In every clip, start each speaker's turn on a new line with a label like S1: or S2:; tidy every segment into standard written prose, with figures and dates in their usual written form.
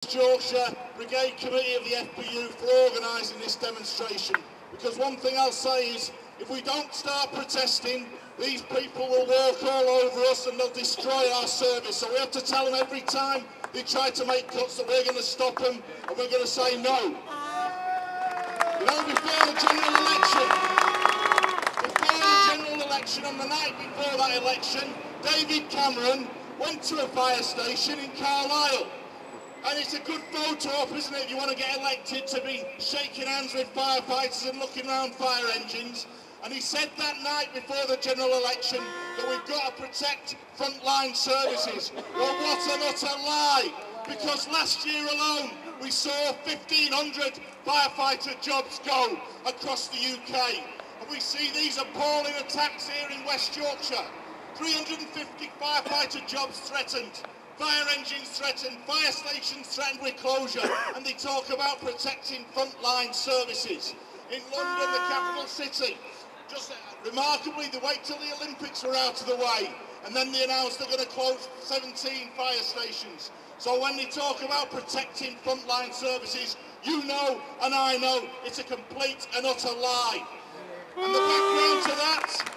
S1: Yorkshire Brigade Committee of the FPU for organising this demonstration, because one thing I'll say is if we don't start protesting, these people will walk all over us and they'll destroy our service. So we have to tell them every time they try to make cuts that we're going to stop them and we're going to say no. You know, before the general election, on the night before that election, David Cameron went to a fire station in Carlisle. And it's a good photo op, isn't it, if you want to get elected, to be shaking hands with firefighters and looking around fire engines. And he said that night before the general election that we've got to protect frontline services. Well, what an utter lie, because last year alone we saw 1,500 firefighter jobs go across the UK. And we see these appalling attacks here in West Yorkshire. 350 firefighter jobs threatened. Fire engines threatened, fire stations threatened with closure, and they talk about protecting frontline services. In London, the capital city, just remarkably, they wait till the Olympics are out of the way, and then they announce they're going to close 17 fire stations. So when they talk about protecting frontline services, you know and I know it's a complete and utter lie. And the background to that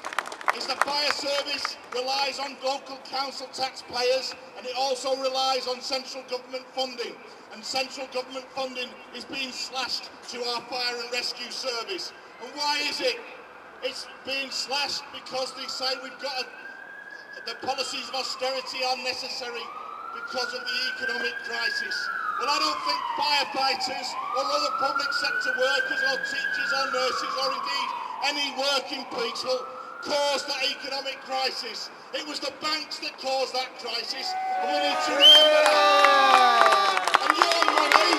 S1: is the fire service relies on local council taxpayers, and it also relies on central government funding. And central government funding is being slashed to our fire and rescue service. And why is it? It's being slashed because they say the policies of austerity are necessary because of the economic crisis. Well, I don't think firefighters or other public sector workers or teachers or nurses or indeed any working people caused that economic crisis. It was the banks that caused that crisis, and we need to remember that. And your money,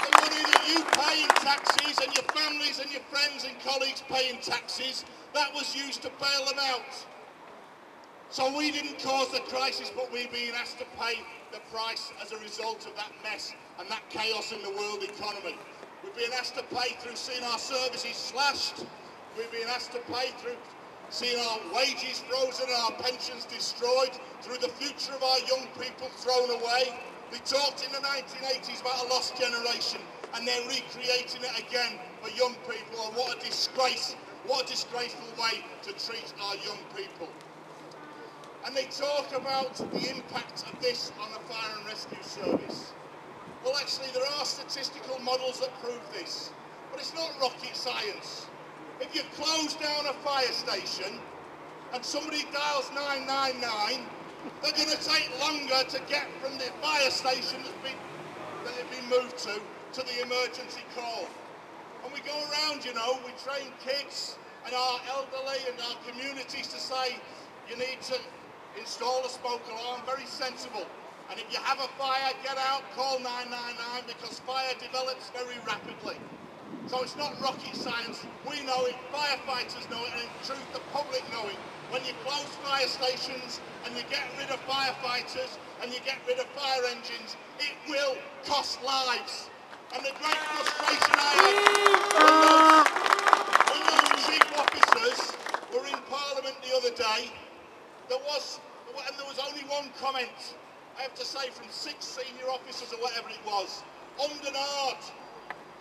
S1: the money that you pay in taxes, and your families and your friends and colleagues pay in taxes, that was used to bail them out. So we didn't cause the crisis, but we're being asked to pay the price as a result of that mess and that chaos in the world economy. We're being asked to pay through seeing our services slashed. We've been asked to pay through seeing our wages frozen and our pensions destroyed, through the future of our young people thrown away. They talked in the 1980s about a lost generation, and they're recreating it again for young people. And what a disgrace, what a disgraceful way to treat our young people. And they talk about the impact of this on the fire and rescue service. Well, actually, there are statistical models that prove this, but it's not rocket science. If you close down a fire station and somebody dials 999, they're going to take longer to get from the fire station that they've been moved to the emergency call. And we go around, you know, we train kids and our elderly and our communities to say you need to install a smoke alarm, very sensible. And if you have a fire, get out, call 999, because fire develops very rapidly. So it's not rocket science. We know it, firefighters know it, and in truth the public know it. When you close fire stations and you get rid of firefighters and you get rid of fire engines, it will cost lives. And the great frustration I had when those chief officers were in Parliament the other day, there was only one comment, I have to say, from 6 senior officers or whatever it was, undenied.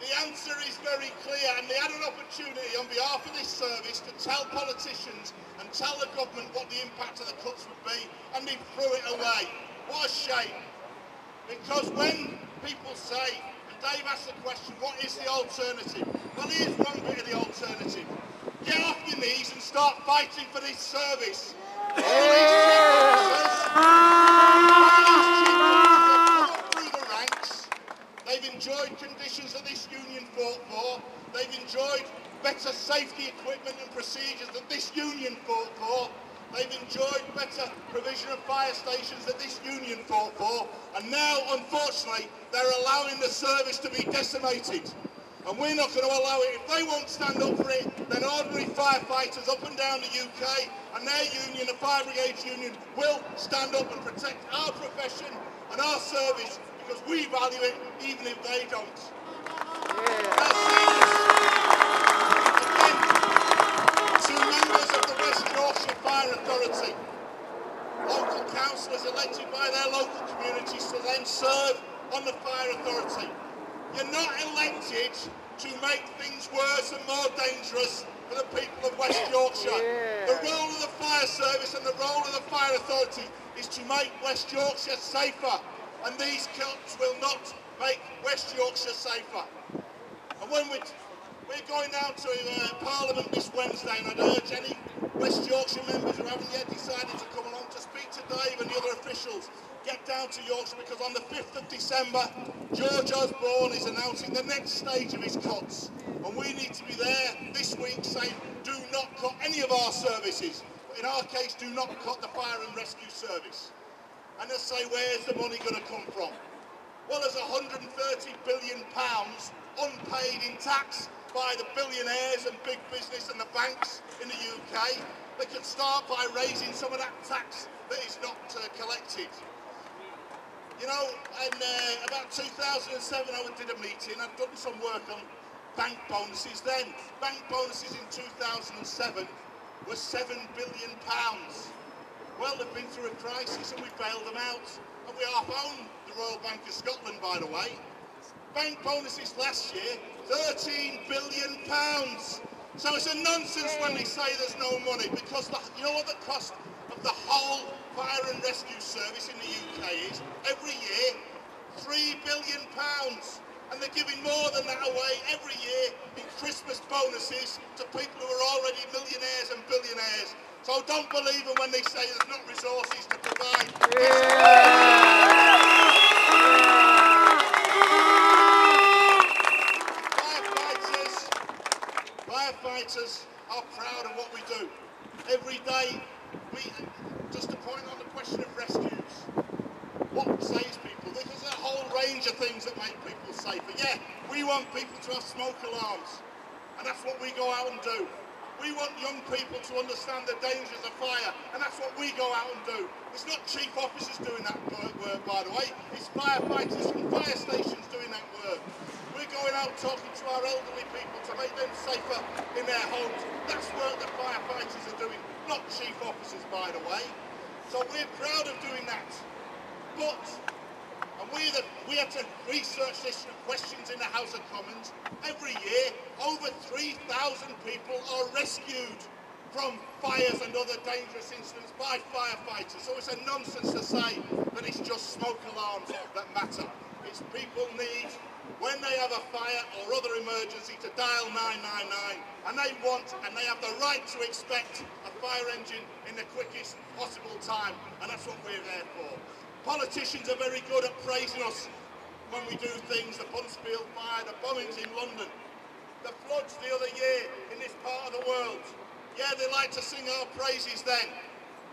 S1: The answer is very clear, and they had an opportunity on behalf of this service to tell politicians and tell the government what the impact of the cuts would be, and they threw it away. What a shame. Because when people say, and Dave asked the question, what is the alternative? Well, here's one bit of the alternative. Get off your knees and start fighting for this service. All these chief officers have come through the ranks. They've enjoyed conditions that this union fought for. They've enjoyed better safety equipment and procedures that this union fought for. They've enjoyed better provision of fire stations that this union fought for. And now, unfortunately, they're allowing the service to be decimated. And we're not going to allow it. If they won't stand up for it, then ordinary firefighters up and down the UK and their union, the Fire Brigades Union, will stand up and protect our profession and our service, because we value it even if they don't. Again, to members of the West Yorkshire Fire Authority, local councillors elected by their local communities to then serve on the fire authority. You're not elected to make things worse and more dangerous for the people of West Yorkshire. The role of the fire service and the role of the fire authority is to make West Yorkshire safer, and these cuts will not make West Yorkshire safer. And when we're going down to Parliament this Wednesday, and I'd urge any West Yorkshire members who haven't yet decided to come along to speak to Dave and the other officials, get down to Yorkshire, because on the 5th of December, George Osborne is announcing the next stage of his cuts. And we need to be there this week saying, do not cut any of our services. But in our case, do not cut the fire and rescue service. And they say, where's the money going to come from? Well, there's £130 billion unpaid in tax by the billionaires and big business and the banks in the UK. They could start by raising some of that tax that is not collected. You know, in about 2007 I did a meeting. I'd done some work on bank bonuses then. Bank bonuses in 2007 were £7 billion. Well, they've been through a crisis and we bailed them out. And we half own the Royal Bank of Scotland, by the way. Bank bonuses last year, £13 billion. So it's a nonsense when they say there's no money, because you know what the cost of the whole fire and rescue service in the UK is? Every year, £3 billion. And they're giving more than that away every year in Christmas bonuses to people who are already millionaires and billionaires. So don't believe them when they say there's not resources to provide. Firefighters are proud of what we do. Every day, just to point on the question of rescues, what saves people? There's a whole range of things that make people safer. Yeah, we want people to have smoke alarms, and that's what we go out and do. We want young people to understand the dangers of fire, and that's what we go out and do. It's not chief officers doing that work, by the way. It's firefighters from fire stations doing that work. We're going out talking to our elderly people to make them safer in their homes. That's work that firefighters are doing, not chief officers, by the way. So we're proud of doing that. But, and we had to research this through questions in the House of Commons. Every year, over 3,000 people are rescued from fires and other dangerous incidents by firefighters. So it's a nonsense to say that it's just smoke alarms that matter. It's people need, when they have a fire or other emergency, to dial 999, and they want and they have the right to expect a fire engine in the quickest possible time, and that's what we're there for. Politicians are very good at praising us when we do things, the Buncefield fire, the bombings in London, the floods the other year in this part of the world. Yeah, they like to sing our praises then.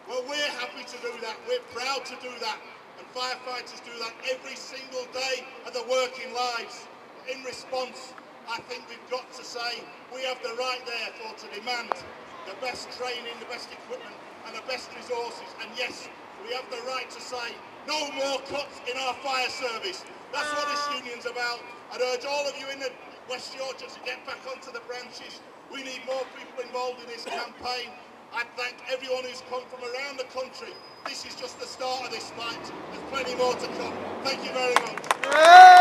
S1: Well, we're happy to do that, we're proud to do that. And firefighters do that every single day of their working lives. In response, I think we've got to say we have the right therefore to demand the best training, the best equipment and the best resources. And yes, we have the right to say no more cuts in our fire service. That's what this union's about. I'd urge all of you in the West Yorkshire to get back onto the branches. We need more people involved in this campaign. I thank everyone who's come from around the country. This is just the start of this fight. There's plenty more to come. Thank you very much.